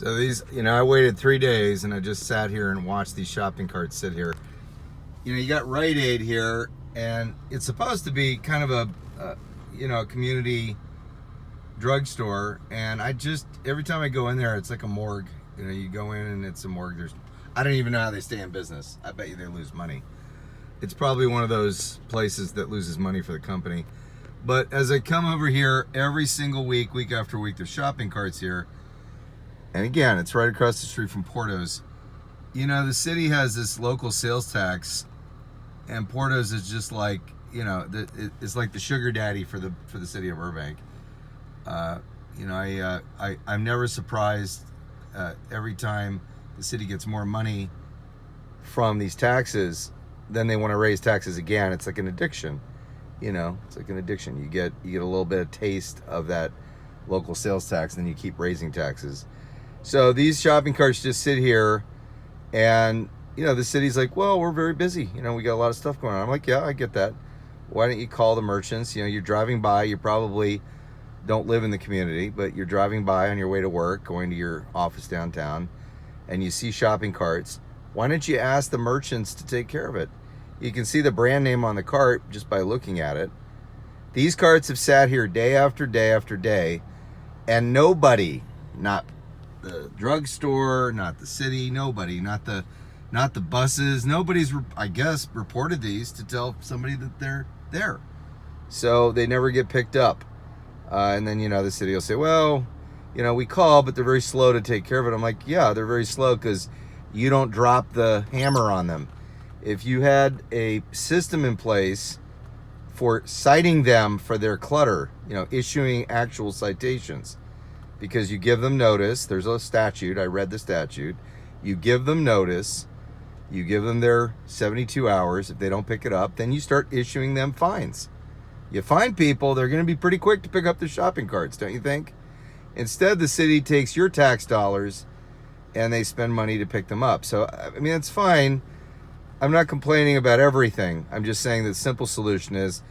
So these, I waited 3 days and I just sat here and watched these shopping carts sit here. You got Riteaid here, and it's supposed to be kind of a community drugstore. And every time I go in there, it's like a morgue. You go in and it's a morgue. I don't even know how they stay in business. I bet you they lose money. It's probably one of those places that loses money for the company. But as I come over here every single week, week after week, there's shopping carts here. And again, it's right across the street from Porto's. The city has this local sales tax, and Porto's is just like, it's like the sugar daddy for the city of Burbank. I'm never surprised every time the city gets more money from these taxes, then they want to raise taxes again. It's like an addiction. It's like an addiction. You get a little bit of taste of that local sales tax, and then you keep raising taxes. So these shopping carts just sit here, and the city's like, well, we're very busy. We got a lot of stuff going on. I'm like, yeah, I get that. Why don't you call the merchants? You're driving by. You probably don't live in the community, but you're driving by on your way to work, going to your office downtown, and you see shopping carts. Why don't you ask the merchants to take care of it? You can see the brand name on the cart just by looking at it. These carts have sat here day after day after day, and nobody, not the drugstore, not the city, nobody, not the buses, nobody's, I guess, reported these to tell somebody that they're there. So they never get picked up. And then, the city will say, well, we call, but they're very slow to take care of it. I'm like, yeah, they're very slow because you don't drop the hammer on them. If you had a system in place for citing them for their clutter, issuing actual citations, because you give them notice. There's a statute. I read the statute. You give them notice. You give them their 72 hours. If they don't pick it up, then you start issuing them fines. You fine people, they're going to be pretty quick to pick up the shopping carts, don't you think? Instead, the city takes your tax dollars and they spend money to pick them up. So, it's fine. I'm not complaining about everything. I'm just saying the simple solution is,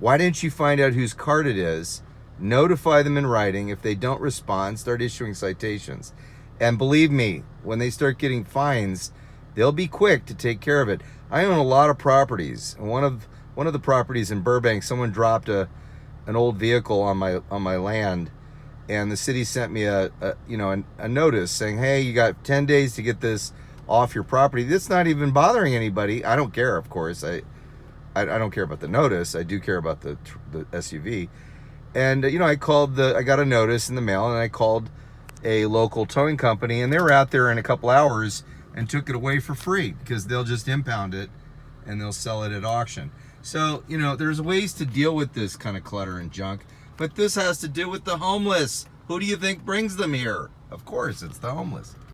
why didn't you find out whose cart it is? Notify them in writing. If they don't respond, start issuing citations. And believe me, when they start getting fines, they'll be quick to take care of it. I own a lot of properties. One of the properties in Burbank, someone dropped an old vehicle on my land, and the city sent me a notice saying, hey, you got 10 days to get this off your property. That's not even bothering anybody. I don't care, of course. I don't care about the notice. I do care about the SUV. And, I got a notice in the mail, and I called a local towing company, and they were out there in a couple hours and took it away for free because they'll just impound it and they'll sell it at auction. So, there's ways to deal with this kind of clutter and junk, but this has to do with the homeless. Who do you think brings them here? Of course, it's the homeless.